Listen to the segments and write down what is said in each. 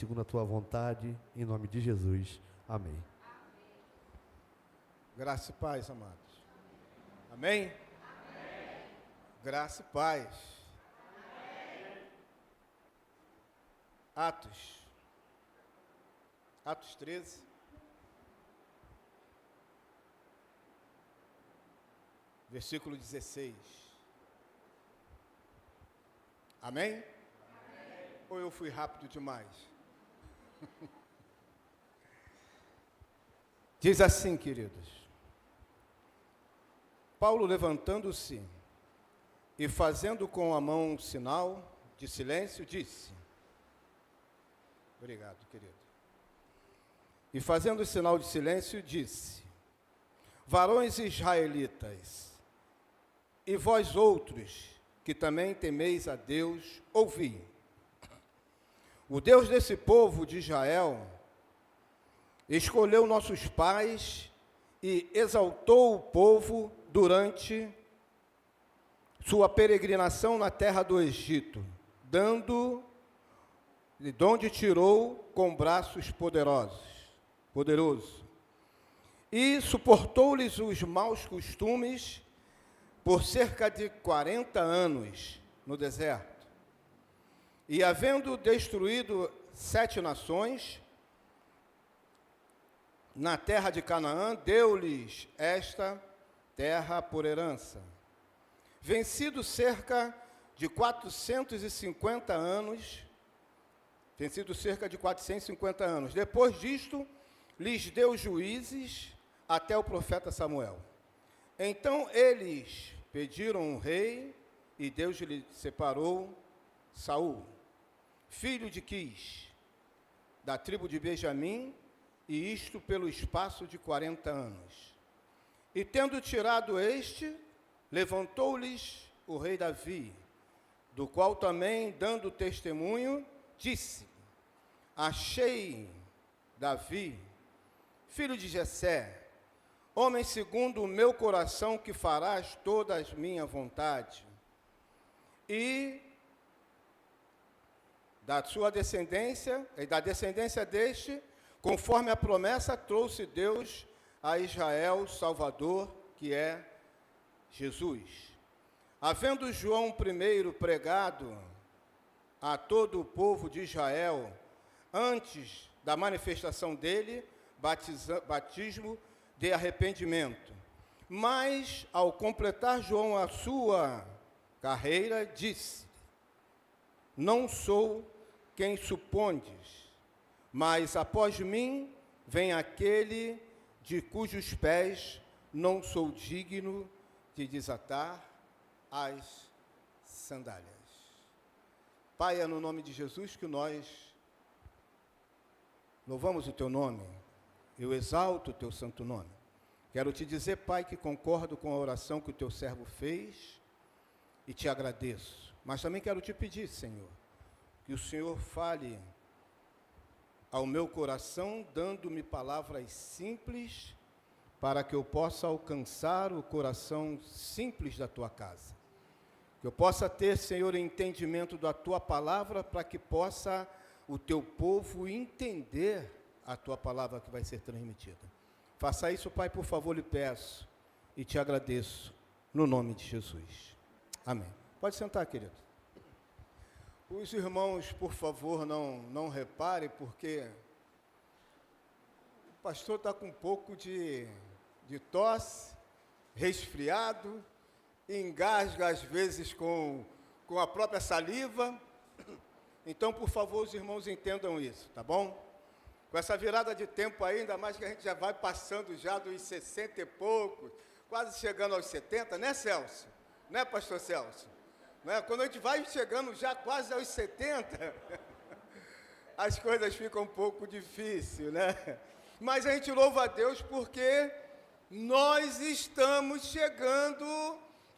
segundo a tua vontade, em nome de Jesus. Amém. Graça e paz, amados. Amém? Amém. Graça e paz. Amém. Atos 13. Versículo 16. Amém? Amém? Ou eu fui rápido demais? Diz assim, queridos. Paulo, levantando-se e fazendo com a mão um sinal de silêncio, disse: obrigado, querido. E fazendo o sinal de silêncio, disse: varões israelitas, e vós outros, que também temeis a Deus, ouvi. O Deus desse povo de Israel escolheu nossos pais e exaltou o povo durante sua peregrinação na terra do Egito, de onde tirou com braços poderoso, e suportou-lhes os maus costumes por cerca de 40 anos no deserto. E havendo destruído 7 nações na terra de Canaã, deu-lhes esta terra por herança. Vencido cerca de 450 anos, depois disto, lhes deu juízes até o profeta Samuel. Então eles pediram um rei, e Deus lhe separou Saul, filho de Quis, da tribo de Benjamim, e isto pelo espaço de 40 anos. E tendo tirado este, levantou-lhes o rei Davi, do qual também, dando testemunho, disse: achei Davi, filho de Jessé, homem segundo o meu coração, que farás todas minha vontade. E da sua descendência, e da descendência deste, conforme a promessa, trouxe Deus a Israel Salvador, que é Jesus. Havendo João primeiro pregado a todo o povo de Israel, antes da manifestação dele, batismo de arrependimento. Mas, ao completar João a sua carreira, disse: não sou quem supondes, mas após mim vem aquele de cujos pés não sou digno de desatar as sandálias. Pai, é no nome de Jesus que nós louvamos o teu nome, eu exalto o teu santo nome. Quero te dizer, Pai, que concordo com a oração que o teu servo fez e te agradeço. Mas também quero te pedir, Senhor, que o Senhor fale ao meu coração, dando-me palavras simples, para que eu possa alcançar o coração simples da tua casa. Que eu possa ter, Senhor, entendimento da tua palavra, para que possa o teu povo entender a tua palavra que vai ser transmitida. Faça isso, Pai, por favor, lhe peço, e te agradeço, no nome de Jesus. Amém. Pode sentar, querido. Os irmãos, por favor, não reparem, porque o pastor está com um pouco de tosse, resfriado, engasga às vezes com a própria saliva. Então, por favor, os irmãos entendam isso, tá bom? Com essa virada de tempo ainda mais que a gente já vai passando já dos 60 e poucos, quase chegando aos 70, né, Celso? Né, pastor Celso? Né? Quando a gente vai chegando já quase aos 70, as coisas ficam um pouco difíceis, né? Mas a gente louva a Deus porque nós estamos chegando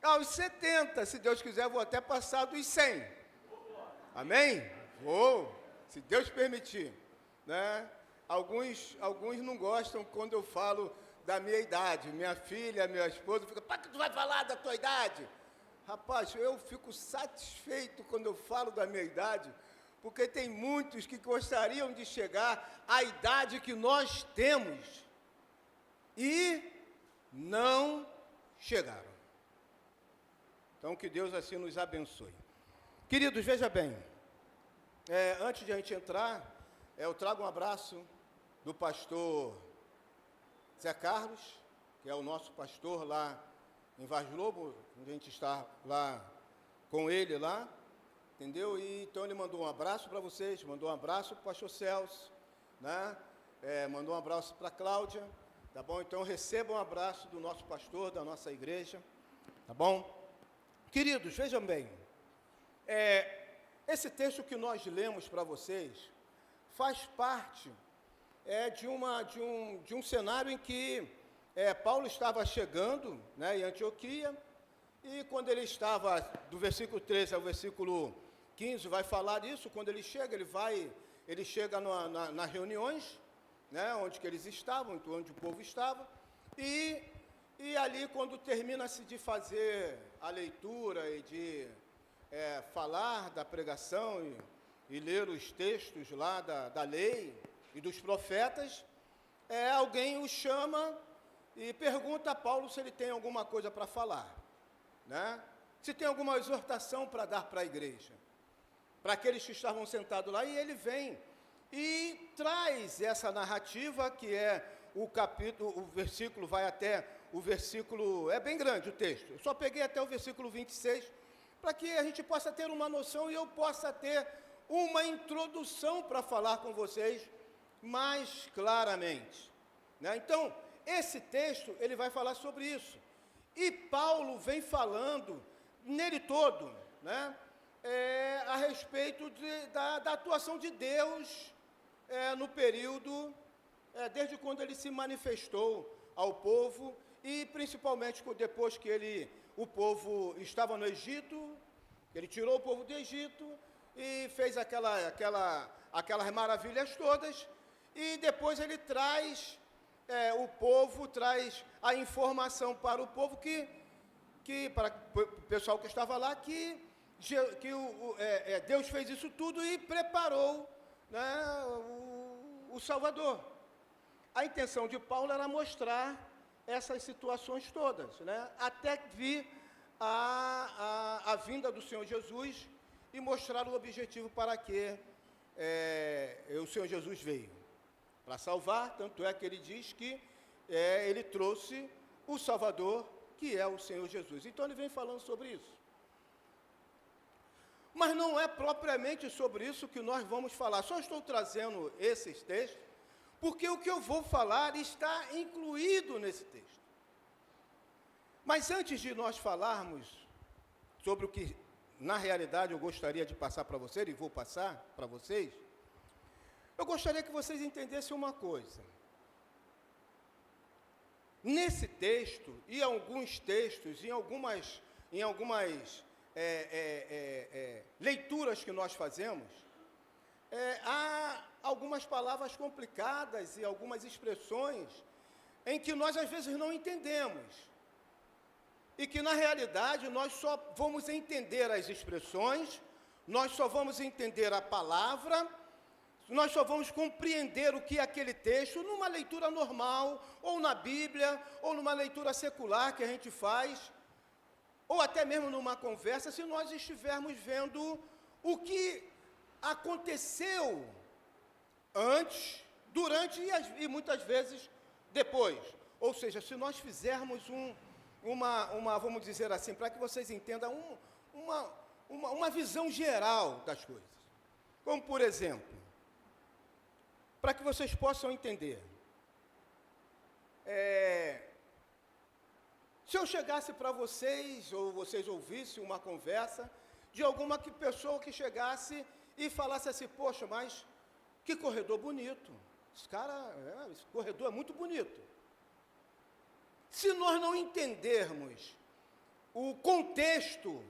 aos 70. Se Deus quiser, vou até passar dos 100. Amém? Vou, se Deus permitir. Né? Alguns não gostam quando eu falo da minha idade. Minha filha, minha esposa, fica: para que tu vai falar da tua idade? Rapaz, eu fico satisfeito quando eu falo da minha idade, porque tem muitos que gostariam de chegar à idade que nós temos e não chegaram. Então, que Deus assim nos abençoe. Queridos, veja bem, antes de a gente entrar, eu trago um abraço do pastor Zé Carlos, que é o nosso pastor lá em Vaz Lobo, onde a gente está lá com ele lá, entendeu? E então ele mandou um abraço para vocês, mandou um abraço para o pastor Celso, né? Mandou um abraço para a Cláudia, tá bom? Então recebam um abraço do nosso pastor, da nossa igreja, tá bom? Queridos, vejam bem, esse texto que nós lemos para vocês faz parte de um cenário em que Paulo estava chegando, né, em Antioquia, e quando ele estava, do versículo 13 ao versículo 15, vai falar isso. Quando ele chega, ele chega nas reuniões, né, onde que eles estavam, onde o povo estava, e ali, quando termina-se de fazer a leitura e de falar da pregação e ler os textos lá da lei e dos profetas, alguém o chama e pergunta a Paulo se ele tem alguma coisa para falar, né? Se tem alguma exortação para dar para a igreja, para aqueles que estavam sentados lá. E ele vem e traz essa narrativa, que é o capítulo, o versículo vai até o versículo, é bem grande o texto, eu só peguei até o versículo 26, para que a gente possa ter uma noção e eu possa ter uma introdução para falar com vocês mais claramente, né? Então, esse texto, ele vai falar sobre isso. E Paulo vem falando, nele todo, né, a respeito da atuação de Deus no período, desde quando ele se manifestou ao povo, e principalmente depois que o povo estava no Egito, ele tirou o povo do Egito e fez aquelas maravilhas todas, e depois ele traz traz a informação para o povo, para o pessoal que estava lá, que Deus fez isso tudo e preparou, né, o Salvador. A intenção de Paulo era mostrar essas situações todas, né, até vir a vinda do Senhor Jesus e mostrar o objetivo para que o Senhor Jesus veio. Para salvar, tanto é que ele diz que ele trouxe o Salvador, que é o Senhor Jesus. Então ele vem falando sobre isso. Mas não é propriamente sobre isso que nós vamos falar. Só estou trazendo esses textos, porque o que eu vou falar está incluído nesse texto. Mas antes de nós falarmos sobre o que, na realidade, eu gostaria de passar para vocês, e vou passar para vocês, eu gostaria que vocês entendessem uma coisa. Nesse texto, e em alguns textos, em algumas leituras que nós fazemos, há algumas palavras complicadas e algumas expressões em que nós, às vezes, não entendemos. E que, na realidade, nós só vamos entender as expressões, nós só vamos entender a palavra, nós só vamos compreender o que é aquele texto numa leitura normal, ou na Bíblia, ou numa leitura secular que a gente faz, ou até mesmo numa conversa, se nós estivermos vendo o que aconteceu antes, durante e muitas vezes depois. Ou seja, se nós fizermos vamos dizer assim, para que vocês entendam, uma visão geral das coisas. Como, por exemplo, para que vocês possam entender, se eu chegasse para vocês, ou vocês ouvissem uma conversa de alguma pessoa que chegasse e falasse assim: poxa, mas que corredor bonito, esse corredor é muito bonito. Se nós não entendermos o contexto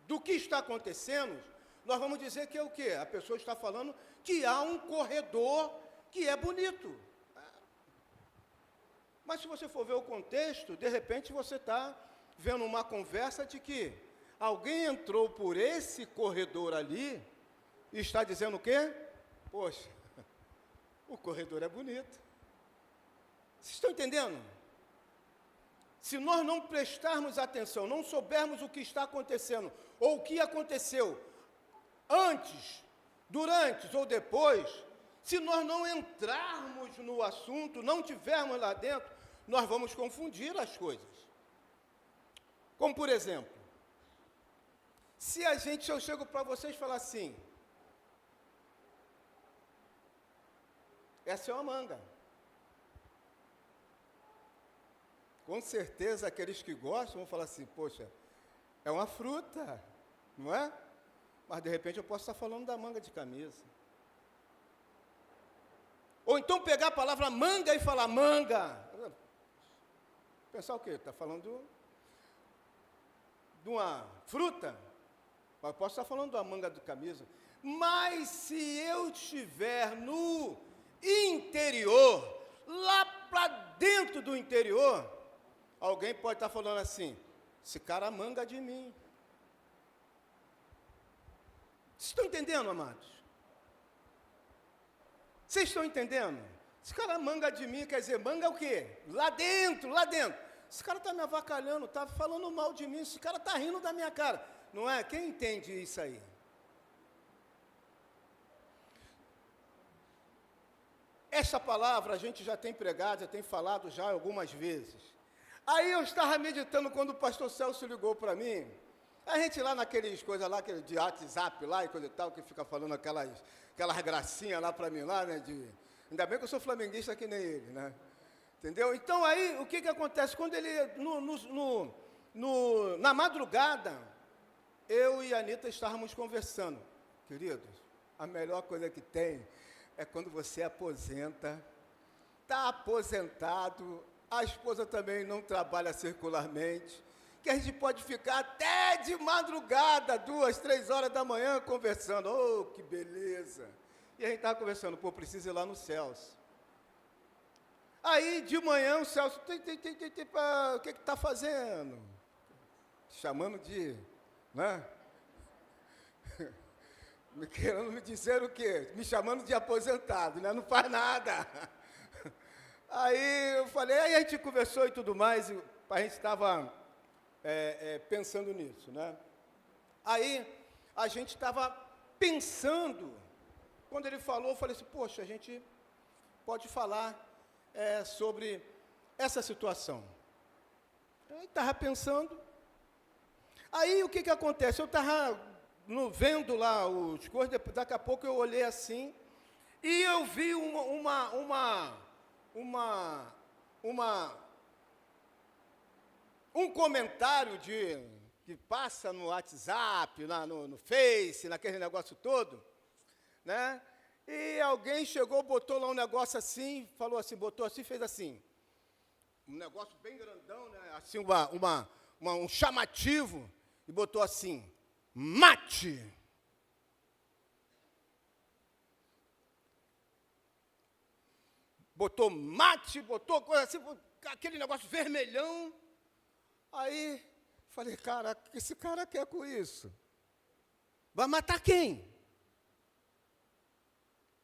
do que está acontecendo, nós vamos dizer que é o quê? A pessoa está falando que há um corredor que é bonito. Mas se você for ver o contexto, de repente você está vendo uma conversa de que alguém entrou por esse corredor ali e está dizendo o quê? Poxa, o corredor é bonito. Vocês estão entendendo? Se nós não prestarmos atenção, não soubermos o que está acontecendo, ou o que aconteceu antes, durante ou depois, se nós não entrarmos no assunto, não tivermos lá dentro, nós vamos confundir as coisas. Como, por exemplo, se eu chego para vocês e falar assim, essa é uma manga. Com certeza, aqueles que gostam vão falar assim, poxa, é uma fruta, não é? Mas, de repente, eu posso estar falando da manga de camisa. Ou então pegar a palavra manga e falar manga. Pensar o quê? Está falando de uma fruta? Mas eu posso estar falando da manga de camisa. Mas, se eu estiver no interior, lá para dentro do interior, alguém pode estar falando assim, esse cara manga de mim. Vocês estão entendendo, amados? Vocês estão entendendo? Esse cara manga de mim, quer dizer, manga é o quê? Lá dentro, lá dentro. Esse cara está me avacalhando, está falando mal de mim, esse cara está rindo da minha cara. Não é? Quem entende isso aí? Essa palavra a gente já tem pregado, já tem falado já algumas vezes. Aí eu estava meditando quando o pastor Celso ligou para mim. A gente lá naqueles coisas lá, de WhatsApp lá e coisa e tal, que fica falando aquelas gracinhas lá para mim lá, né? Ainda bem que eu sou flamenguista que nem ele, né? Entendeu? Então aí, o que acontece? Quando ele, na madrugada, eu e a Anitta estávamos conversando. Queridos, a melhor coisa que tem é quando você aposenta, está aposentado, a esposa também não trabalha circularmente, que a gente pode ficar até de madrugada, 2, 3 horas da manhã, conversando. Oh, que beleza! E a gente estava conversando, pô, preciso ir lá no Celso. Aí, de manhã, o Celso, o que está fazendo? Chamando de, né? Querendo me dizer o quê? Me chamando de aposentado, né? Não faz nada. Aí eu falei, aí a gente conversou e tudo mais, e a gente estava pensando nisso, né? Aí a gente estava pensando, quando ele falou, eu falei assim, poxa, a gente pode falar sobre essa situação. Eu estava pensando, aí o que acontece? Eu estava vendo lá os coisas, daqui a pouco eu olhei assim, e eu vi um comentário que passa no WhatsApp, no Face, naquele negócio todo, né? E alguém chegou, botou lá um negócio assim, falou assim, botou assim, fez assim, um negócio bem grandão, né? Assim, um chamativo, e botou assim, mate. Botou mate, botou coisa assim, aquele negócio vermelhão. Aí, falei, cara, o que esse cara quer com isso? Vai matar quem?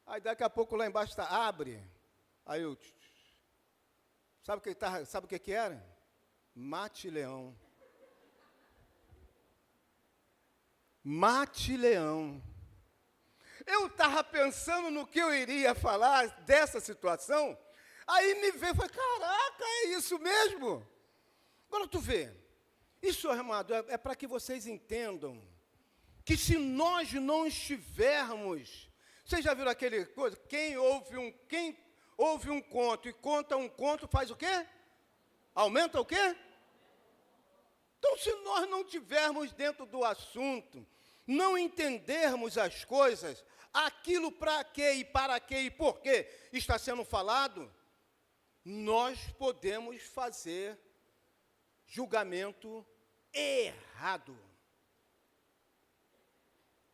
Aí, daqui a pouco, lá embaixo está, abre. Aí eu, sabe o que era? Mate-leão. Mate-leão. Eu estava pensando no que eu iria falar dessa situação, aí me veio e falei, caraca, é isso mesmo? Agora tu vê, isso, amado, é para que vocês entendam que se nós não estivermos, vocês já viram aquele coisa, quem ouve um conto e conta um conto, faz o quê? Aumenta o quê? Então, se nós não tivermos dentro do assunto, não entendermos as coisas, aquilo para quê e para quê e por quê está sendo falado, nós podemos fazer julgamento errado.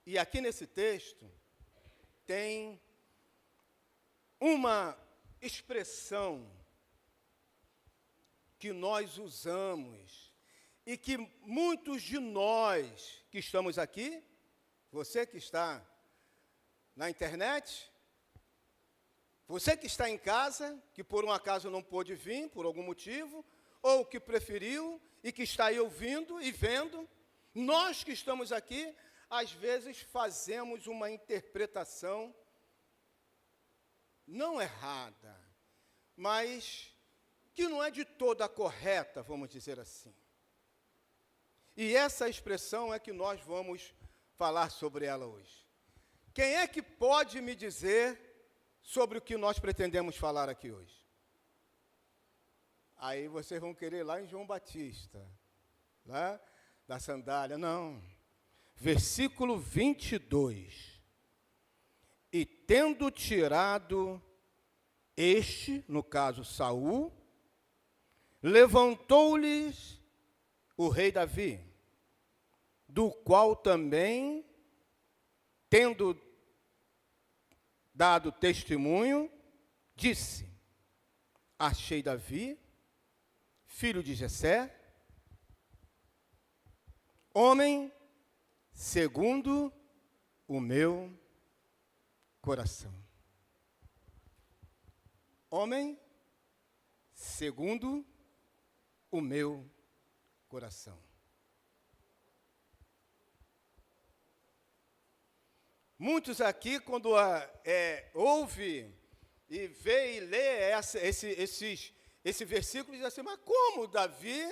E aqui nesse texto tem uma expressão que nós usamos e que muitos de nós que estamos aqui, você que está na internet, você que está em casa, que por um acaso não pôde vir, por algum motivo, ou que preferiu e que está aí ouvindo e vendo, nós que estamos aqui, às vezes fazemos uma interpretação não errada, mas que não é de toda correta, vamos dizer assim. E essa expressão é que nós vamos falar sobre ela hoje. Quem é que pode me dizer sobre o que nós pretendemos falar aqui hoje? Aí vocês vão querer ir lá em João Batista, lá da sandália. Não. Versículo 22. E tendo tirado este, no caso Saul, levantou-lhes o rei Davi, do qual também, tendo dado testemunho, disse: achei Davi, filho de Jessé, homem segundo o meu coração. Homem segundo o meu coração. Muitos aqui, quando ouve e vê e lê esse versículo, dizem assim: mas como Davi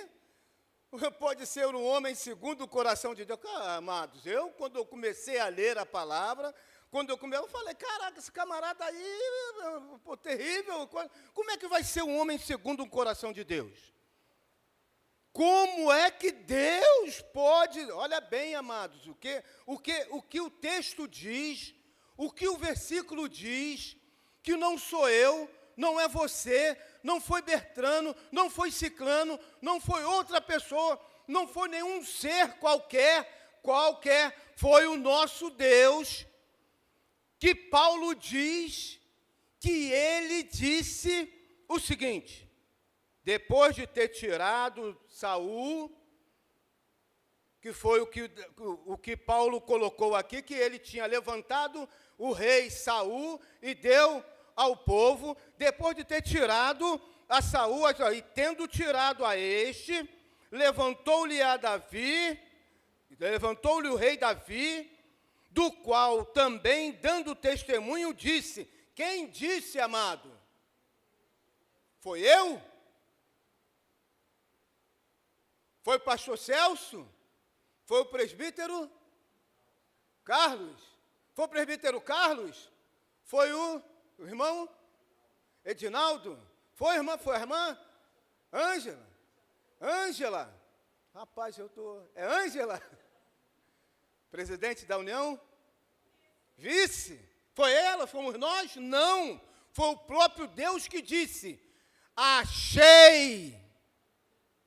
pode ser um homem segundo o coração de Deus? Amados, quando eu comecei a ler a palavra, eu falei: caraca, esse camarada aí, pô, terrível, como é que vai ser um homem segundo o coração de Deus? Como é que Deus pode... Olha bem, amados, o que o texto diz, o que o versículo diz, que não sou eu, não é você, não foi Bertrano, não foi Ciclano, não foi outra pessoa, não foi nenhum ser qualquer, foi o nosso Deus, que Paulo diz que ele disse o seguinte: depois de ter tirado Saul, que foi o que Paulo colocou aqui, que ele tinha levantado o rei Saul e deu ao povo, depois de ter tirado a Saul, e tendo tirado a este, levantou-lhe o rei Davi, do qual também, dando testemunho, disse. Quem disse, amado? Foi eu? Foi o pastor Celso? Foi o presbítero Carlos? Foi o presbítero Carlos? Foi o irmão Edinaldo? Foi a irmã Ângela? Ângela? Rapaz, é Ângela? Presidente da União? Vice? Foi ela? Fomos nós? Não. Foi o próprio Deus que disse: achei.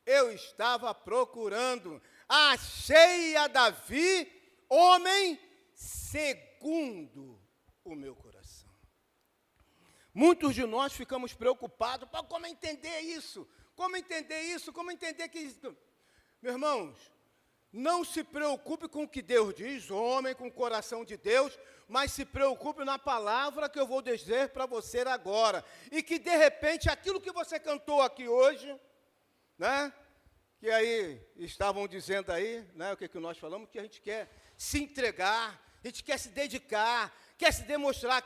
Eu estava procurando. Achei a Davi, homem segundo o meu coração. Muitos de nós ficamos preocupados. Como entender isso? Como entender isso? Como entender que isso? Meus irmãos, não se preocupe com o que Deus diz, homem com o coração de Deus, mas se preocupe na palavra que eu vou dizer para você agora. E que, de repente, aquilo que você cantou aqui hoje, né? Que aí estavam dizendo aí, né? O que nós falamos? Que a gente quer se entregar, a gente quer se dedicar, quer se demonstrar,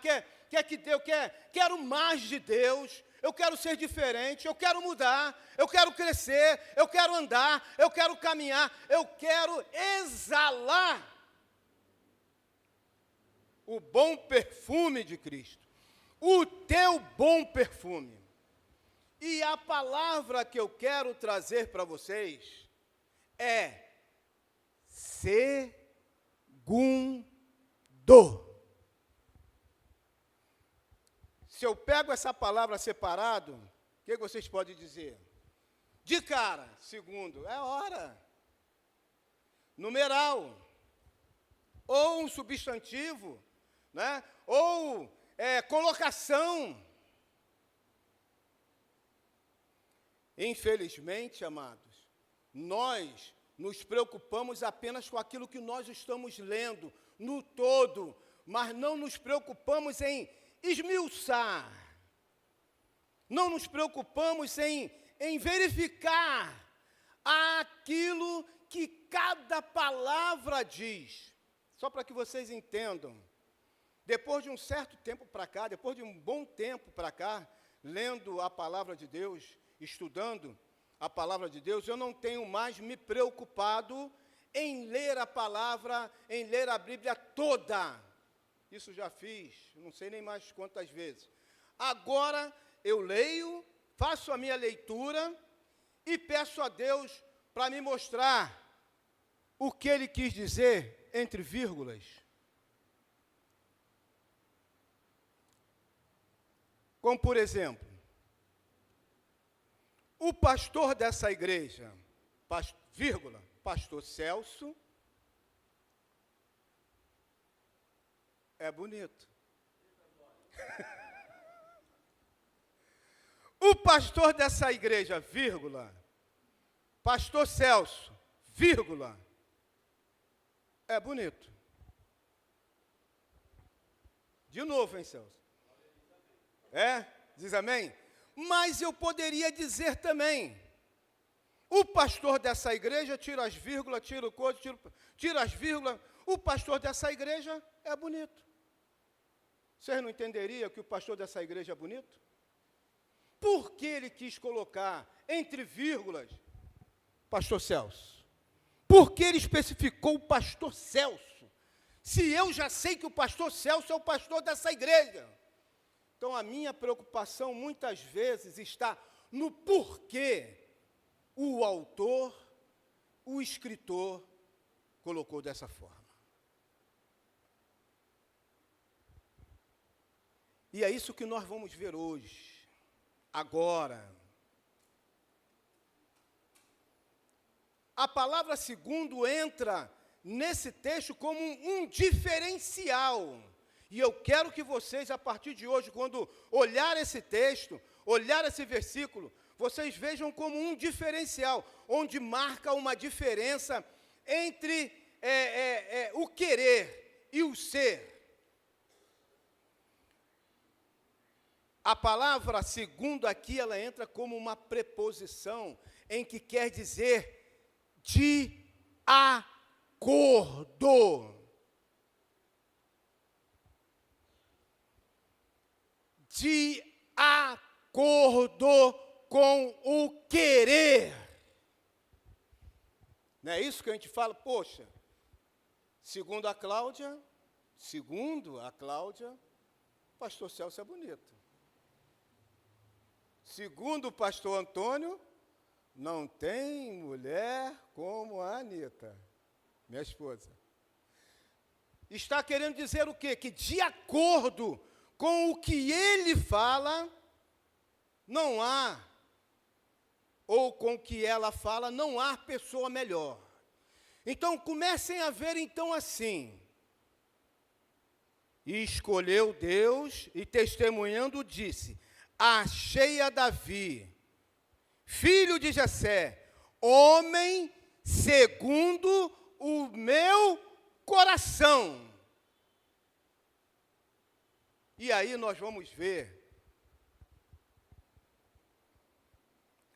quero mais de Deus. Eu quero ser diferente, eu quero mudar, eu quero crescer, eu quero andar, eu quero caminhar, eu quero exalar o bom perfume de Cristo, o teu bom perfume. E a palavra que eu quero trazer para vocês é segundo. Se eu pego essa palavra separado, o que vocês podem dizer? De cara, segundo, é hora. Numeral. Ou um substantivo, né? Ou colocação. Infelizmente, amados, nós nos preocupamos apenas com aquilo que nós estamos lendo, no todo. mas não nos preocupamos em esmiuçar, não nos preocupamos em verificar aquilo que cada palavra diz. Só para que vocês entendam, depois de um certo tempo para cá, depois de um bom tempo para cá, lendo a palavra de Deus, estudando a palavra de Deus, eu não tenho mais me preocupado em ler a palavra, em ler a Bíblia toda. Isso já fiz, não sei nem mais quantas vezes. Agora eu leio, faço a minha leitura e peço a Deus para me mostrar o que Ele quis dizer entre vírgulas. Como, por exemplo, o pastor dessa igreja, pastor Celso, é bonito. O pastor dessa igreja, pastor Celso, é bonito. De novo, hein, Celso? Diz amém? Mas eu poderia dizer também, o pastor dessa igreja, tira as vírgulas, tira o coisa, tira as vírgulas, o pastor dessa igreja é bonito. Vocês não entenderiam que o pastor dessa igreja é bonito? Por que ele quis colocar entre vírgulas, pastor Celso? Por que ele especificou o pastor Celso? Se eu já sei que o pastor Celso é o pastor dessa igreja. Então, a minha preocupação, muitas vezes, está no porquê o autor, o escritor, colocou dessa forma. E é isso que nós vamos ver hoje, agora. A palavra segundo entra nesse texto como um diferencial. E eu quero que vocês, a partir de hoje, quando olhar esse texto, olhar esse versículo, vocês vejam como um diferencial, onde marca uma diferença entre o querer e o ser. A palavra segundo aqui, ela entra como uma preposição, em que quer dizer de acordo. De acordo com o querer. Não é isso que a gente fala? Poxa, segundo a Cláudia, o pastor Celso é bonito. Segundo o pastor Antônio, não tem mulher como a Anita, minha esposa. Está querendo dizer o quê? Que de acordo com o que ele fala, não há, ou com o que ela fala, não há pessoa melhor. Então, comecem a ver, então, assim. E escolheu Deus, e testemunhando, disse: achei a Davi, filho de Jessé, homem segundo o meu coração. E aí nós vamos ver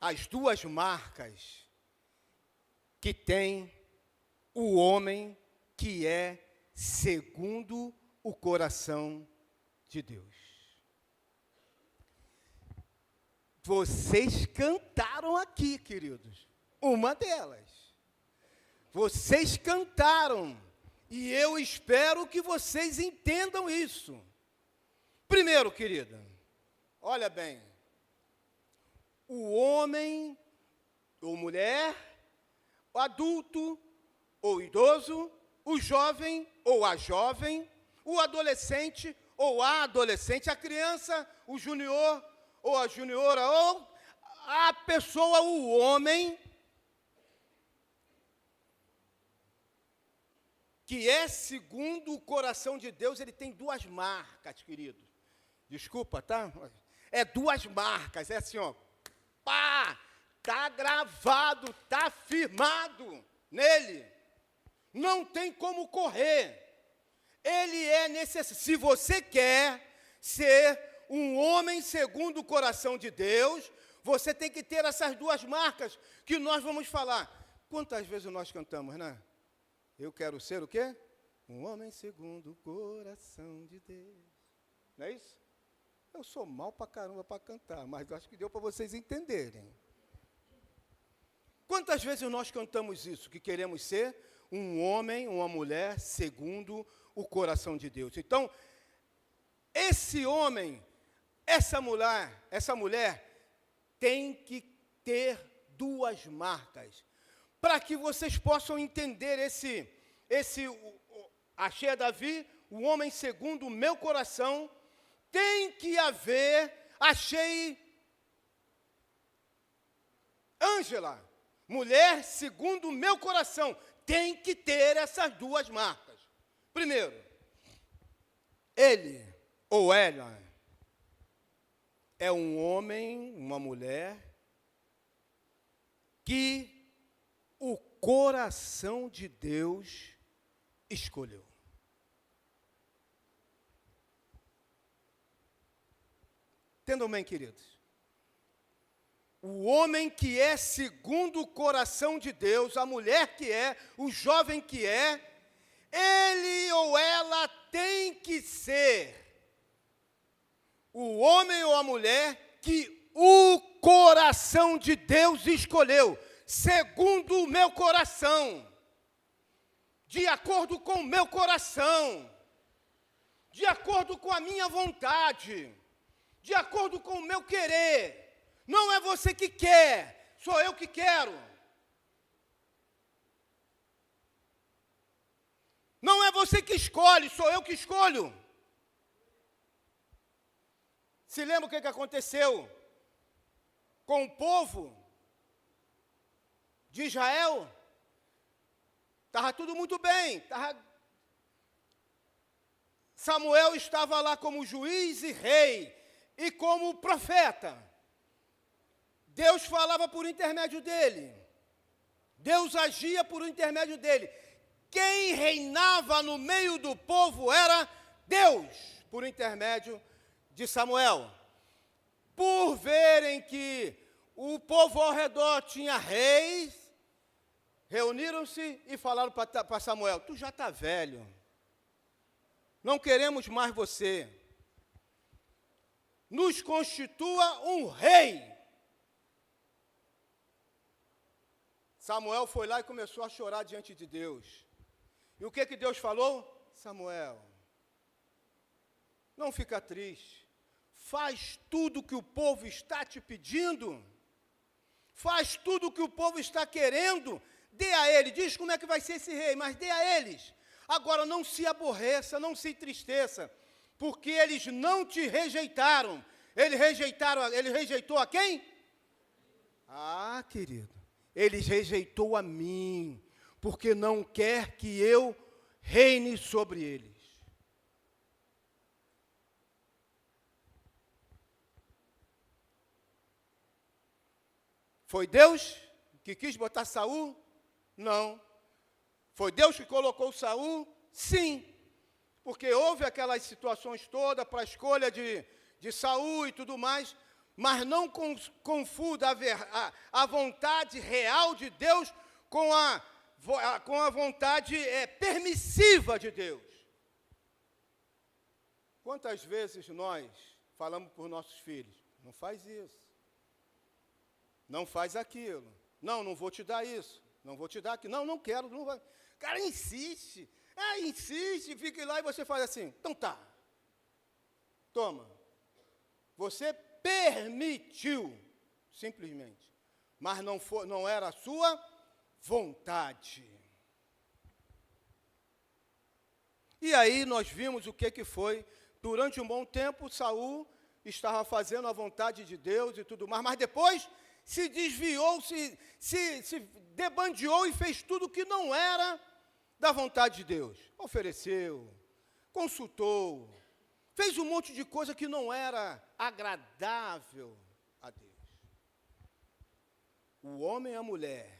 as duas marcas que tem o homem que é segundo o coração de Deus. Vocês cantaram aqui, queridos, uma delas. Vocês cantaram, e eu espero que vocês entendam isso. Primeiro, querida, olha bem, o homem ou mulher, o adulto ou idoso, o jovem ou a jovem, o adolescente ou a adolescente, a criança, o junior ou a juniora, ou a pessoa, o homem, que é segundo o coração de Deus, ele tem duas marcas, queridos. Desculpa, tá? É duas marcas, é assim, ó. Pá! Tá gravado, tá firmado nele. Não tem como correr. ele é necessário. Se você quer ser um homem segundo o coração de Deus, você tem que ter essas duas marcas que nós vamos falar. Quantas vezes nós cantamos, né? Eu quero ser o quê? Um homem segundo o coração de Deus. Não é isso? Eu sou mal pra caramba para cantar, mas acho que deu para vocês entenderem. Quantas vezes nós cantamos isso, que queremos ser um homem, uma mulher, segundo o coração de Deus? Então, esse homem, essa mulher tem que ter duas marcas, para que vocês possam entender achei a Davi, o homem segundo o meu coração. Tem que haver, achei Ângela, mulher segundo o meu coração. Tem que ter essas duas marcas. Primeiro, ele ou ela é um homem, uma mulher, que o coração de Deus escolheu. Entendam bem, queridos. O homem que é segundo o coração de Deus, a mulher que é, o jovem que é, ele ou ela tem que ser o homem ou a mulher que o coração de Deus escolheu, segundo o meu coração, de acordo com o meu coração, de acordo com a minha vontade, de acordo com o meu querer. Não é você que quer, sou eu que quero. Não é você que escolhe, sou eu que escolho. Se lembra o que aconteceu com o povo de Israel? Estava tudo muito bem. Samuel estava lá como juiz e rei e como profeta. Deus falava por intermédio dele. Deus agia por intermédio dele. Quem reinava no meio do povo era Deus, por intermédio de Samuel. Por verem que o povo ao redor tinha reis, reuniram-se e falaram para Samuel: tu já está velho, não queremos mais você, nos constitua um rei. Samuel foi lá e começou a chorar diante de Deus. E o que Deus falou? Samuel, não fica triste, faz tudo o que o povo está te pedindo, faz tudo o que o povo está querendo, dê a ele, diz como é que vai ser esse rei, mas dê a eles. Agora não se aborreça, não se entristeça, porque eles não te rejeitaram. Ele rejeitou a quem? Ah, querido, ele rejeitou a mim, porque não quer que eu reine sobre eles. Foi Deus que quis botar Saul? Não. Foi Deus que colocou Saul? Sim. Porque houve aquelas situações todas para a escolha de Saul e tudo mais, mas não confunda a vontade real de Deus com a vontade permissiva de Deus. Quantas vezes nós falamos por nossos filhos: não faz isso, não faz aquilo, não vou te dar isso, não vou te dar aquilo, não quero, não vai. O cara insiste, fica lá e você faz assim: então tá, toma. Você permitiu, simplesmente, mas não era a sua vontade. E aí nós vimos o que foi. Durante um bom tempo, Saul estava fazendo a vontade de Deus e tudo mais, mas depois se desviou, se debandeou e fez tudo que não era da vontade de Deus. Ofereceu, consultou, fez um monte de coisa que não era agradável a Deus. O homem e a mulher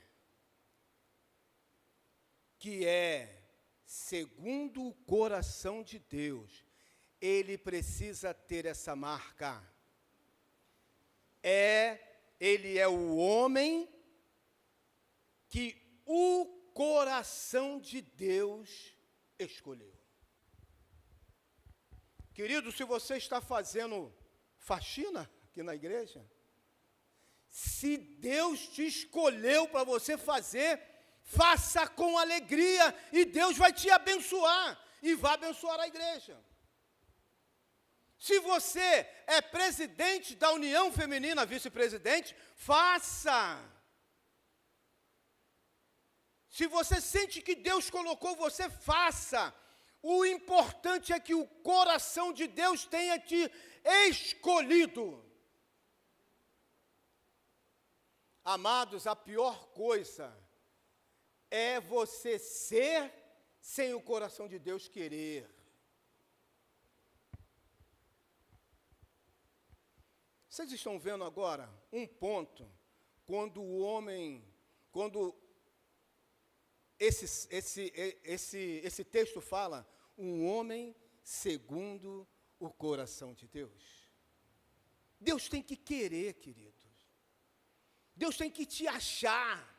que é segundo o coração de Deus, ele precisa ter essa marca. Ele é o homem que o coração de Deus escolheu. Querido, se você está fazendo faxina aqui na igreja, se Deus te escolheu para você fazer, faça com alegria, e Deus vai te abençoar, e vai abençoar a igreja. Se você é presidente da União Feminina, vice-presidente, faça. Se você sente que Deus colocou você, faça. O importante é que o coração de Deus tenha te escolhido. Amados, a pior coisa é você ser sem o coração de Deus querer. Vocês estão vendo agora um ponto, quando esse texto fala, um homem segundo o coração de Deus. Deus tem que querer, queridos. Deus tem que te achar.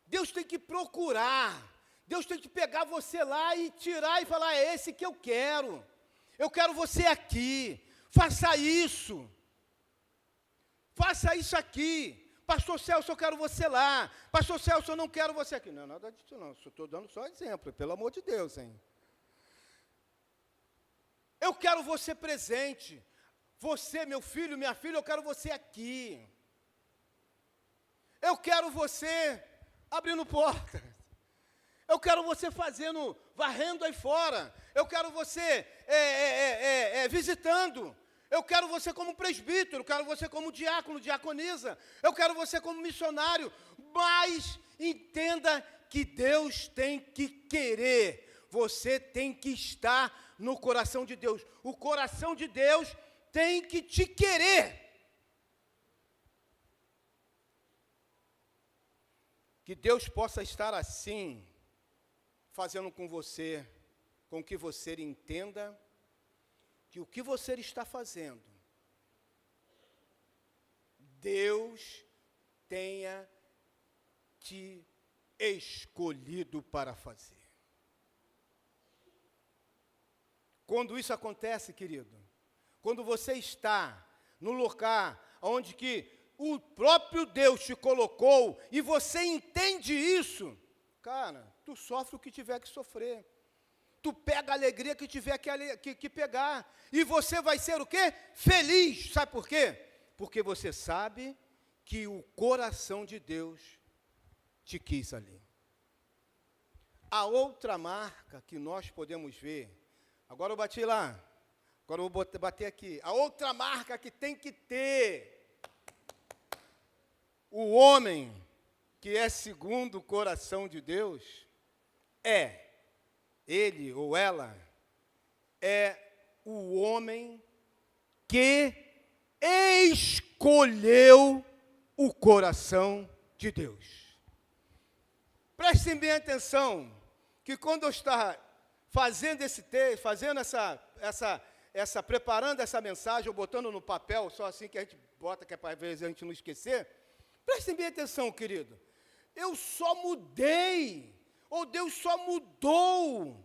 Deus tem que procurar. Deus tem que pegar você lá e tirar e falar, é esse que eu quero. Eu quero você aqui. Faça isso. Faça isso aqui. Pastor Celso, eu quero você lá. Pastor Celso, eu não quero você aqui. Não, nada disso não. Estou dando só exemplo, pelo amor de Deus, hein? Eu quero você presente. Você, meu filho, minha filha, eu quero você aqui. Eu quero você abrindo portas. Eu quero você varrendo aí fora. Eu quero você visitando. Eu quero você como presbítero, eu quero você como diácono, diaconisa, eu quero você como missionário, mas entenda que Deus tem que querer, você tem que estar no coração de Deus, o coração de Deus tem que te querer. Que Deus possa estar assim, fazendo com você, com que você entenda que o que você está fazendo, Deus tenha te escolhido para fazer. Quando isso acontece, querido, quando você está no lugar onde que o próprio Deus te colocou e você entende isso, cara, tu sofre o que tiver que sofrer. Tu pega a alegria que tiver que pegar. E você vai ser o quê? Feliz. Sabe por quê? Porque você sabe que o coração de Deus te quis ali. A outra marca que nós podemos ver, agora eu bati lá, agora eu vou bater aqui. A outra marca que tem que ter o homem que é segundo o coração de Deus ele ou ela é o homem que escolheu o coração de Deus. Prestem bem atenção, que quando eu estou fazendo esse texto, fazendo preparando essa mensagem, ou botando no papel, só assim que a gente bota, que é para a gente não esquecer, prestem bem atenção, querido. Eu só mudei, ou Deus só mudou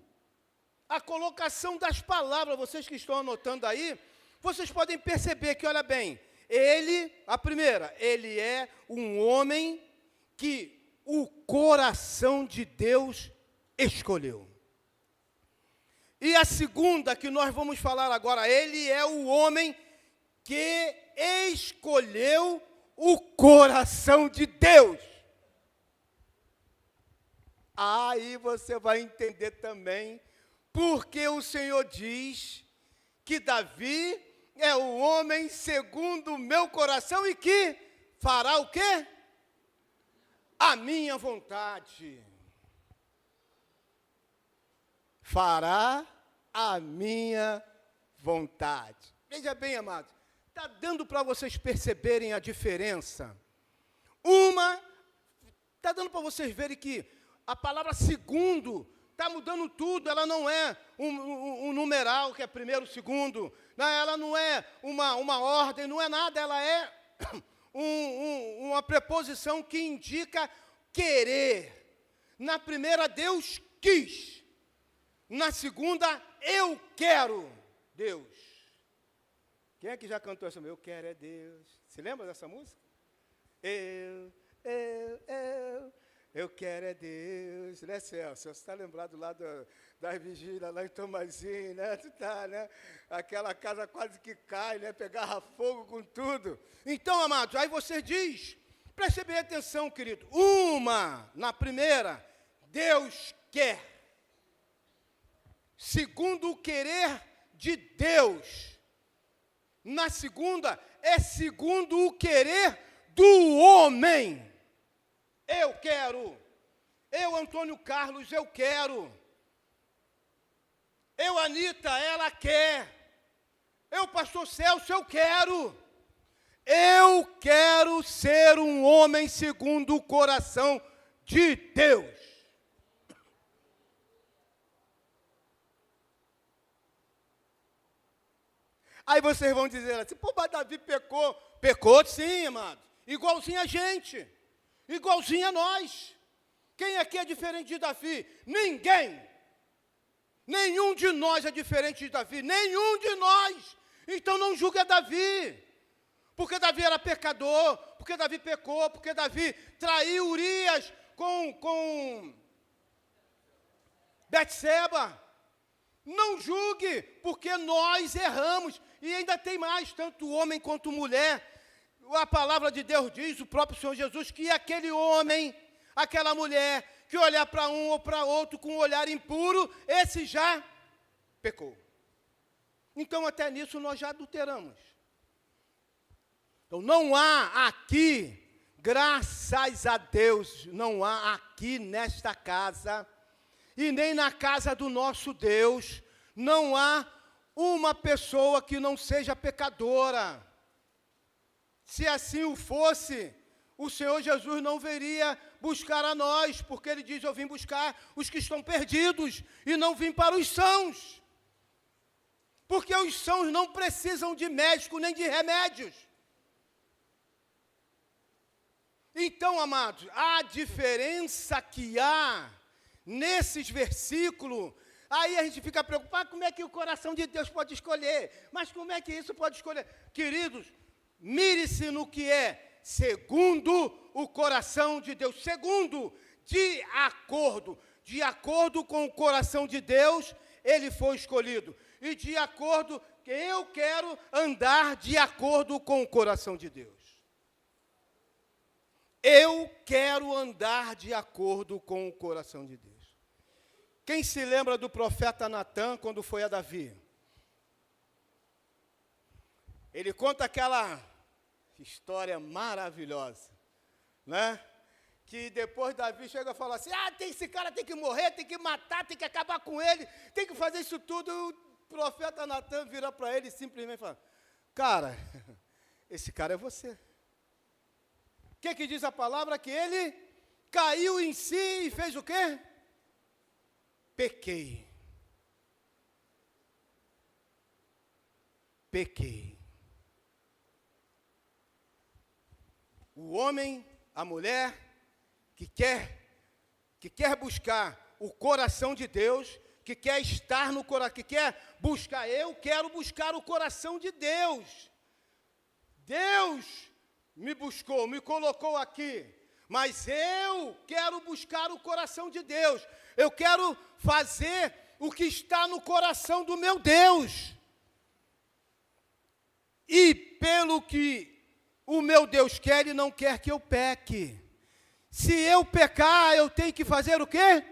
a colocação das palavras. Vocês que estão anotando aí, vocês podem perceber que, olha bem, a primeira, ele é um homem que o coração de Deus escolheu. E a segunda que nós vamos falar agora, ele é o homem que escolheu o coração de Deus. Aí você vai entender também porque o Senhor diz que Davi é o homem segundo o meu coração e que fará o quê? A minha vontade. Fará a minha vontade. Veja bem, amados, está dando para vocês perceberem a diferença. Está dando para vocês verem que a palavra segundo está mudando tudo. Ela não é um numeral, que é primeiro, segundo. Não, ela não é uma ordem, não é nada. Ela é uma preposição que indica querer. Na primeira, Deus quis. Na segunda, eu quero Deus. Quem é que já cantou essa música? Eu quero é Deus. Se lembra dessa música? Eu quero é Deus, né, Celso? Você está lembrado lá das vigílias, lá em Tomazinho, né? Tu tá, né? Aquela casa quase que cai, né? Pegava fogo com tudo. Então, amados, aí você diz, preste bem atenção, querido. Na primeira, Deus quer. Segundo o querer de Deus. Na segunda, é segundo o querer do homem. Eu quero. Eu, Antônio Carlos, eu quero. Eu, Anita, ela quer. Eu, pastor Celso, eu quero. Eu quero ser um homem segundo o coração de Deus. Aí vocês vão dizer assim, pô, mas Davi pecou. Pecou sim, amado. Igualzinho a gente. Igualzinho a nós. Quem aqui é diferente de Davi? Ninguém. Nenhum de nós é diferente de Davi. Nenhum de nós. Então não julgue a Davi. Porque Davi era pecador. Porque Davi pecou. Porque Davi traiu Urias com Betseba. Não julgue, porque nós erramos. E ainda tem mais, tanto homem quanto mulher. A palavra de Deus diz, o próprio Senhor Jesus, que aquele homem, aquela mulher, que olhar para um ou para outro com um olhar impuro, esse já pecou. Então, até nisso, nós já adulteramos. Então, não há aqui, graças a Deus, não há aqui nesta casa, e nem na casa do nosso Deus, não há uma pessoa que não seja pecadora. Se assim o fosse, o Senhor Jesus não viria buscar a nós, porque Ele diz, eu vim buscar os que estão perdidos, e não vim para os sãos. Porque os sãos não precisam de médico nem de remédios. Então, amados, a diferença que há nesses versículos, aí a gente fica preocupado, como é que o coração de Deus pode escolher? Mas como é que isso pode escolher? Queridos, mire-se no que é segundo o coração de Deus. Segundo, de acordo com o coração de Deus, ele foi escolhido. E de acordo, eu quero andar de acordo com o coração de Deus. Eu quero andar de acordo com o coração de Deus. Quem se lembra do profeta Natã quando foi a Davi? Ele conta aquela história maravilhosa, né? Que depois Davi chega e fala assim, esse cara tem que morrer, tem que matar, tem que acabar com ele, tem que fazer isso tudo. O profeta Natã vira para ele e simplesmente fala, cara, esse cara é você. O que diz a palavra? Que ele caiu em si e fez o quê? Pequei. O homem, a mulher, que quer buscar o coração de Deus, que quer estar no coração, que quer buscar, eu quero buscar o coração de Deus. Deus me buscou, me colocou aqui, mas eu quero buscar o coração de Deus. Eu quero fazer o que está no coração do meu Deus. E pelo que o meu Deus quer, Ele não quer que eu peque. Se eu pecar, eu tenho que fazer o quê?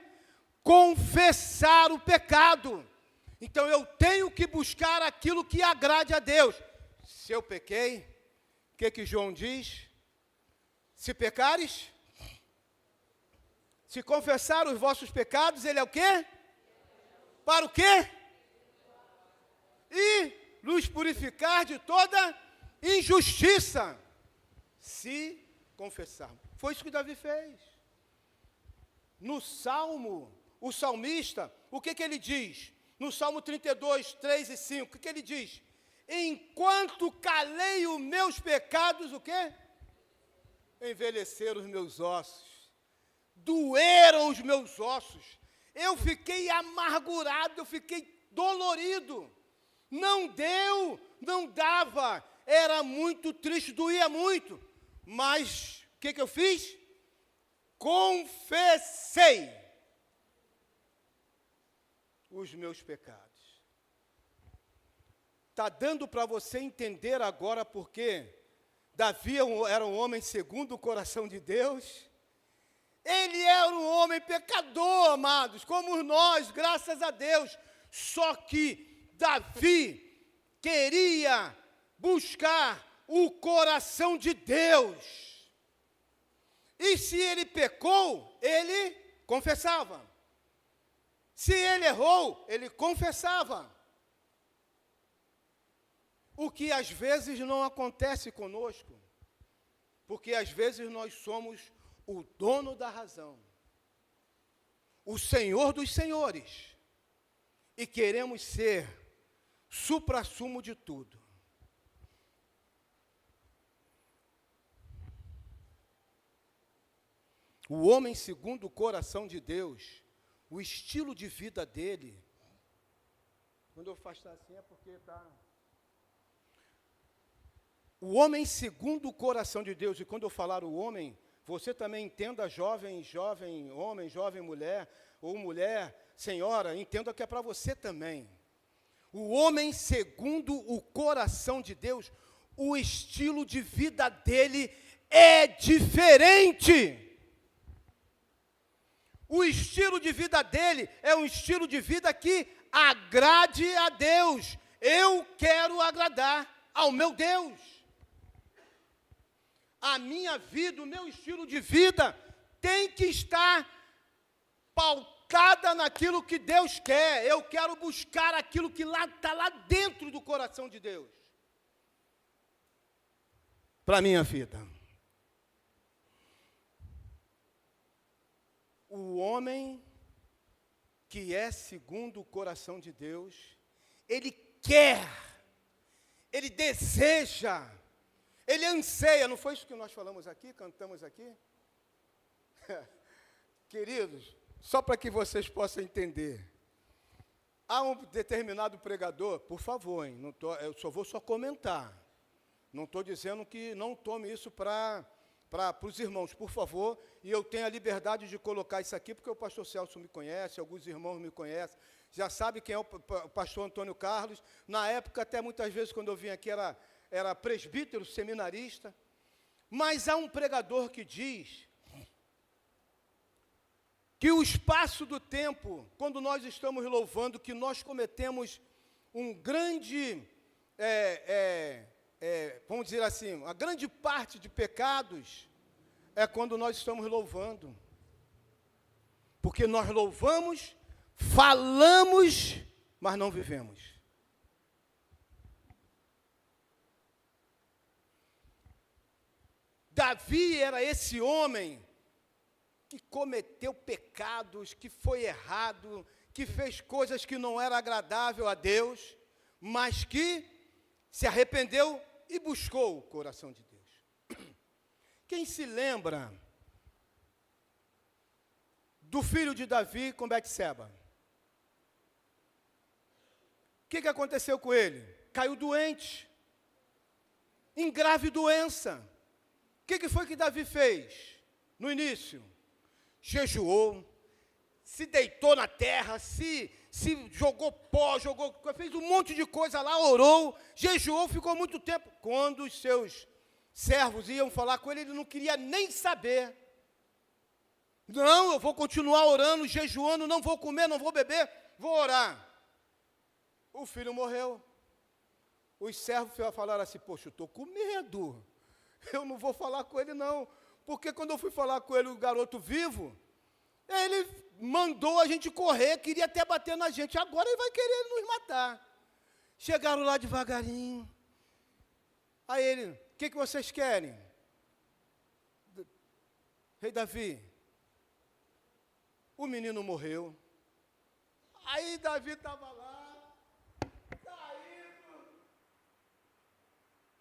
Confessar o pecado. Então, eu tenho que buscar aquilo que agrade a Deus. Se eu pequei, o que João diz? Se pecares, se confessar os vossos pecados, Ele é o quê? Para o quê? E nos purificar de toda injustiça, se confessarmos. Foi isso que Davi fez. No Salmo o salmista, o que ele diz? No Salmo 32, 3 e 5, o que ele diz? Enquanto calei os meus pecados, o quê? Envelheceram os meus ossos, doeram os meus ossos, eu fiquei amargurado, eu fiquei dolorido, não deu, não dava, era muito triste, doía muito, mas o que eu fiz? Confessei os meus pecados. Está dando para você entender agora porque Davi era um homem segundo o coração de Deus. Ele era um homem pecador, amados, como nós, graças a Deus. Só que Davi queria buscar o coração de Deus. E se ele pecou, ele confessava. Se ele errou, ele confessava. O que às vezes não acontece conosco, porque às vezes nós somos o dono da razão, o Senhor dos senhores, e queremos ser suprassumo de tudo. O homem segundo o coração de Deus, o estilo de vida dele, quando eu afastar assim é porque está... O homem segundo o coração de Deus, e quando eu falar o homem, você também entenda jovem, homem, jovem mulher, ou mulher, senhora, entenda que é para você também. O homem segundo o coração de Deus, o estilo de vida dele é diferente. O estilo de vida dele é um estilo de vida que agrade a Deus. Eu quero agradar ao meu Deus. A minha vida, o meu estilo de vida tem que estar pautada naquilo que Deus quer. Eu quero buscar aquilo que está lá dentro do coração de Deus. Para a minha vida. O homem que é segundo o coração de Deus, ele quer, ele deseja, ele anseia, não foi isso que nós falamos aqui, cantamos aqui? Queridos, só para que vocês possam entender, há um determinado pregador, por favor, hein, eu só vou comentar, não estou dizendo que não tome isso para os irmãos, por favor, e eu tenho a liberdade de colocar isso aqui, porque o pastor Celso me conhece, alguns irmãos me conhecem, já sabe quem é o pastor Antônio Carlos, na época, até muitas vezes, quando eu vim aqui, era presbítero, seminarista, mas há um pregador que diz que o espaço do tempo, quando nós estamos louvando, que nós cometemos um grande, vamos dizer assim, uma grande parte de pecados, é quando nós estamos louvando. Porque nós louvamos, falamos, mas não vivemos. Davi era esse homem que cometeu pecados, que foi errado, que fez coisas que não eram agradáveis a Deus, mas que se arrependeu e buscou o coração de Deus. Quem se lembra do filho de Davi com Betseba? O que aconteceu com ele? Caiu doente, em grave doença. O que foi que Davi fez no início? Jejuou, se deitou na terra, se jogou pó, fez um monte de coisa lá, orou, jejuou, ficou muito tempo. Quando os seus servos iam falar com ele não queria nem saber. Não, eu vou continuar orando, jejuando, não vou comer, não vou beber, vou orar. O filho morreu. Os servos falaram assim, poxa, eu estou com medo. Eu não vou falar com ele, não. Porque quando eu fui falar com ele, o garoto vivo, ele mandou a gente correr, queria até bater na gente. Agora ele vai querer nos matar. Chegaram lá devagarinho. Aí ele, o que vocês querem? Rei Davi, o menino morreu, Aí Davi estava lá, caído,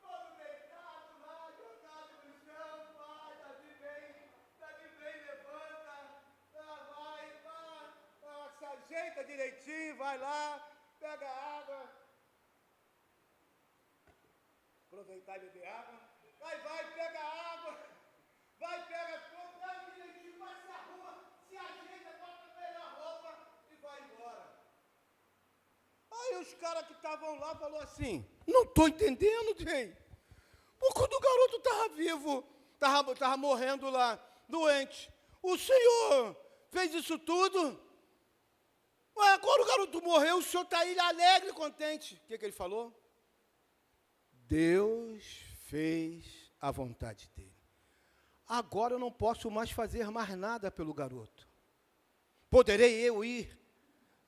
todo deitado lá, jogado no chão. Vai, Davi vem, levanta, se ajeita direitinho, vai lá, pega a água. Aproveitar e beber água. Vai, pega a água. Vai, pega tudo, pega direitinho, vai se arruma, se ajeita, bota a melhor roupa e vai embora. Aí os caras que estavam lá falaram assim, não estou entendendo, gente. Por quando o garoto estava vivo, estava morrendo lá, doente, o senhor fez isso tudo? Mas agora o garoto morreu, o senhor está aí alegre e contente. O que ele falou? Deus fez a vontade dele. Agora eu não posso mais fazer mais nada pelo garoto. Poderei eu ir?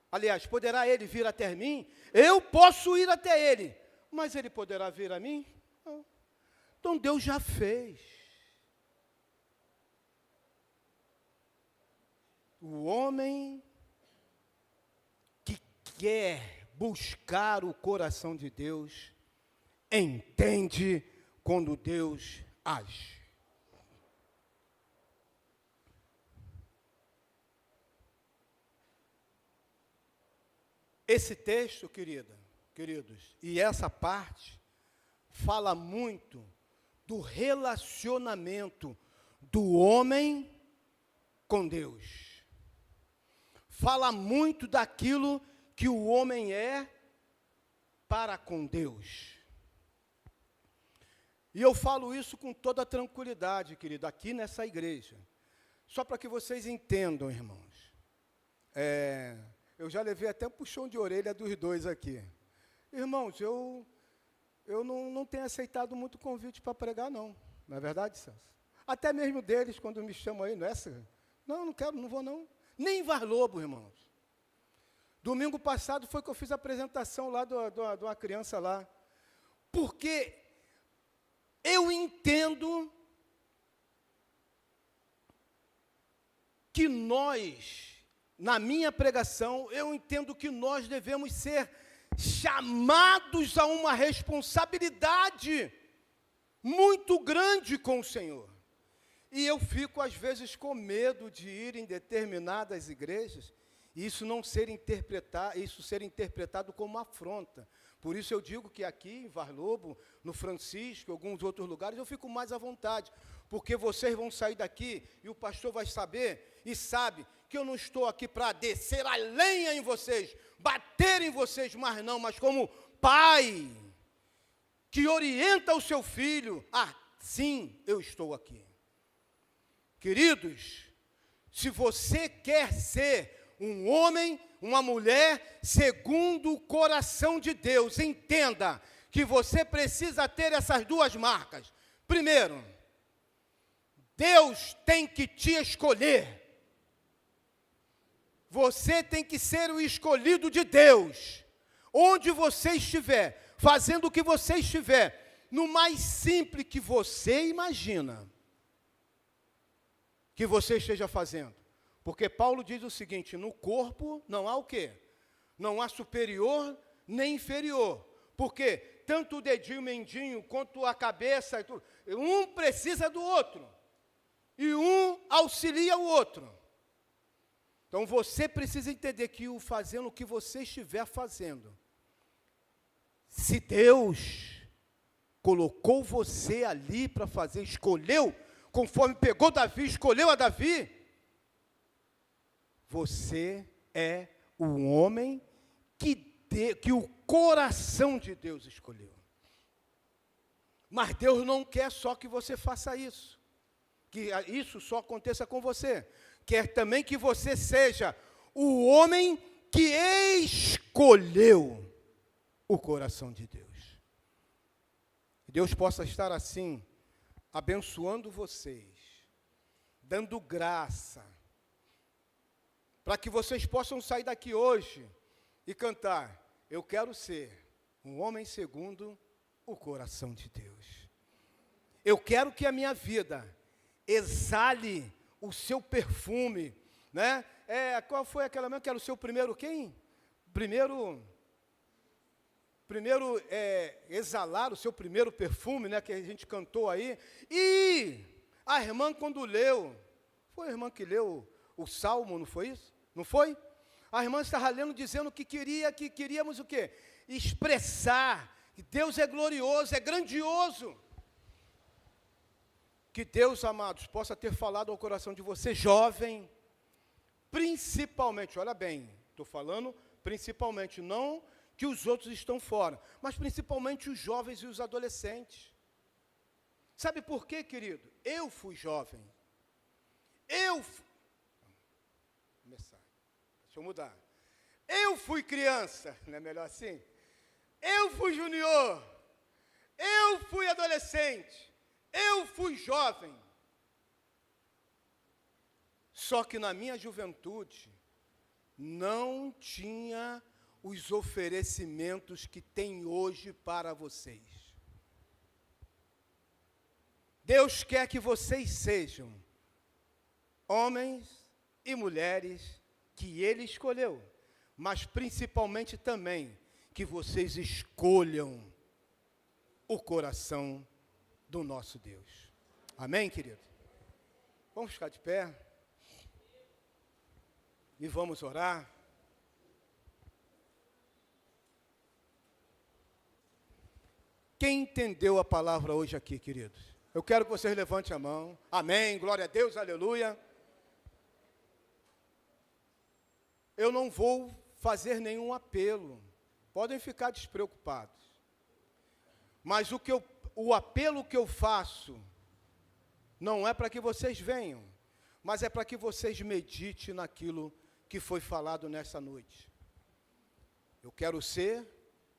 Aliás, poderá ele vir até mim? Eu posso ir até ele, mas ele poderá vir a mim? Não. Então Deus já fez. O homem que quer buscar o coração de Deus, entende quando Deus age. Esse texto, queridos, e essa parte, fala muito do relacionamento do homem com Deus. Fala muito daquilo que o homem é para com Deus. E eu falo isso com toda tranquilidade, querido, aqui nessa igreja. Só para que vocês entendam, irmãos. Eu já levei até puxão de orelha dos dois aqui. Irmãos, eu não tenho aceitado muito convite para pregar, não. Não é verdade, Celso? Até mesmo deles, quando me chamam aí, não quero, não vou, não. Nem em Vaz Lobo, irmãos. Domingo passado foi que eu fiz a apresentação lá de uma criança lá. Porque eu entendo que nós, na minha pregação, eu entendo que nós devemos ser chamados a uma responsabilidade muito grande com o Senhor. E eu fico, às vezes, com medo de ir em determinadas igrejas e isso ser interpretado como afronta. Por isso eu digo que aqui, em Vaz Lobo, no Francisco, em alguns outros lugares, eu fico mais à vontade, porque vocês vão sair daqui e o pastor vai saber e sabe que eu não estou aqui para descer a lenha em vocês, bater em vocês, mas como pai que orienta o seu filho, assim eu estou aqui. Queridos, se você quer ser um homem, uma mulher, segundo o coração de Deus, entenda que você precisa ter essas duas marcas. Primeiro, Deus tem que te escolher. Você tem que ser o escolhido de Deus. Onde você estiver, fazendo o que você estiver, no mais simples que você imagina que você esteja fazendo. Porque Paulo diz o seguinte, no corpo não há o quê? Não há superior nem inferior. Porque tanto o dedinho mindinho quanto a cabeça, e tudo, um precisa do outro. E um auxilia o outro. Então você precisa entender que fazendo o que você estiver fazendo, se Deus colocou você ali para fazer, escolheu, conforme pegou Davi, escolheu a Davi, você é o homem que o coração de Deus escolheu. Mas Deus não quer só que você faça isso, que isso só aconteça com você. Quer também que você seja o homem que escolheu o coração de Deus. Deus possa estar assim, abençoando vocês, dando graça, para que vocês possam sair daqui hoje e cantar, eu quero ser um homem segundo o coração de Deus. Eu quero que a minha vida exale o seu perfume, né? Qual foi aquela mesmo que era o seu primeiro quem? primeiro exalar o seu primeiro perfume, né, que a gente cantou aí. E a irmã, quando leu, foi a irmã que leu o Salmo, não foi isso? Não foi? A irmã estava lendo, dizendo que queríamos o quê? Expressar que Deus é glorioso, é grandioso. Que Deus, amados, possa ter falado ao coração de você, jovem, principalmente, olha bem, estou falando principalmente, não que os outros estão fora, mas principalmente os jovens e os adolescentes. Sabe por quê, querido? Eu fui jovem. Deixa eu mudar. Eu fui criança, não é melhor assim? Eu fui junior. Eu fui adolescente. Eu fui jovem. Só que na minha juventude não tinha os oferecimentos que tem hoje para vocês. Deus quer que vocês sejam homens e mulheres que Ele escolheu, mas principalmente também que vocês escolham o coração do nosso Deus. Amém, querido? Vamos ficar de pé e vamos orar. Quem entendeu a palavra hoje aqui, queridos? Eu quero que vocês levantem a mão. Amém, glória a Deus, aleluia. Eu não vou fazer nenhum apelo. Podem ficar despreocupados. Mas o apelo que eu faço não é para que vocês venham, mas é para que vocês meditem naquilo que foi falado nessa noite. Eu quero ser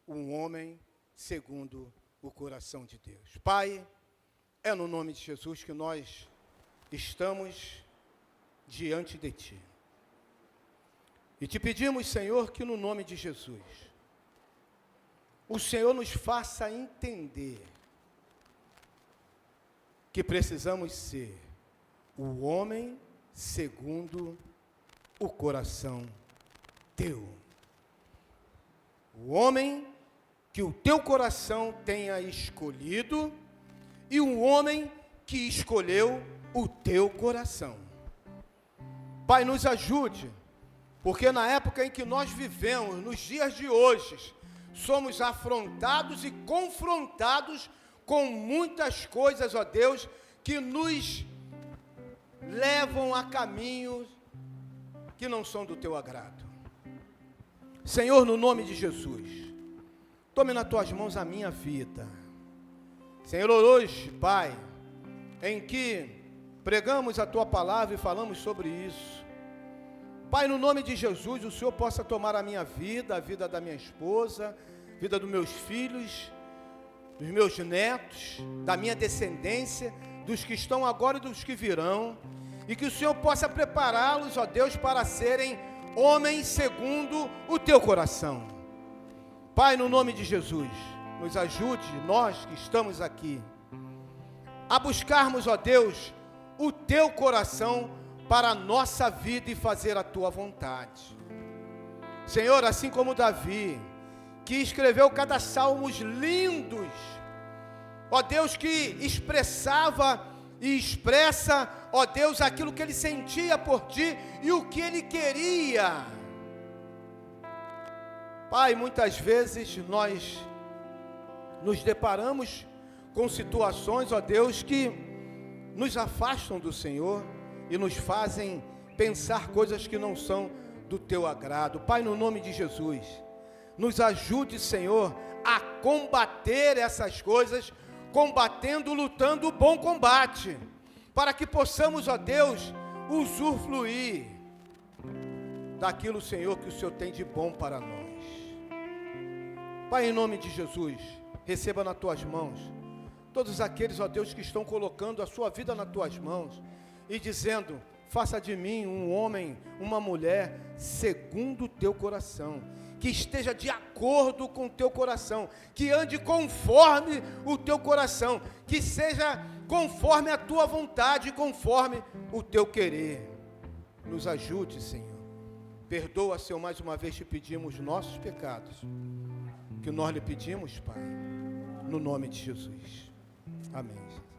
um homem segundo o coração de Deus. Pai, é no nome de Jesus que nós estamos diante de Ti. E te pedimos, Senhor, que no nome de Jesus, o Senhor nos faça entender que precisamos ser o homem segundo o coração Teu. O homem que o Teu coração tenha escolhido e um homem que escolheu o Teu coração. Pai, nos ajude, porque na época em que nós vivemos, nos dias de hoje, somos afrontados e confrontados com muitas coisas, ó Deus, que nos levam a caminhos que não são do Teu agrado. Senhor, no nome de Jesus, tome nas Tuas mãos a minha vida. Senhor, hoje, Pai, em que pregamos a Tua palavra e falamos sobre isso, Pai, no nome de Jesus, o Senhor possa tomar a minha vida, a vida da minha esposa, a vida dos meus filhos, dos meus netos, da minha descendência, dos que estão agora e dos que virão, e que o Senhor possa prepará-los, ó Deus, para serem homens segundo o Teu coração. Pai, no nome de Jesus, nos ajude, nós que estamos aqui, a buscarmos, ó Deus, o Teu coração para a nossa vida e fazer a Tua vontade. Senhor, assim como Davi, que escreveu cada salmos lindos, ó Deus, que expressava e expressa, ó Deus, aquilo que ele sentia por Ti e o que ele queria. Pai, muitas vezes nós nos deparamos com situações, ó Deus, que nos afastam do Senhor e nos fazem pensar coisas que não são do Teu agrado. Pai, no nome de Jesus, nos ajude, Senhor, a combater essas coisas, combatendo, lutando o bom combate, para que possamos, ó Deus, usufruir daquilo, Senhor, que o Senhor tem de bom para nós. Pai, em nome de Jesus, receba nas Tuas mãos todos aqueles, ó Deus, que estão colocando a sua vida nas Tuas mãos e dizendo: faça de mim um homem, uma mulher segundo o Teu coração, que esteja de acordo com o Teu coração, que ande conforme o Teu coração, que seja conforme a Tua vontade, conforme o Teu querer. Nos ajude, Senhor, Perdoa, Senhor, mais uma vez te pedimos nossos pecados, que nós lhe pedimos, Pai, no nome de Jesus. Amém.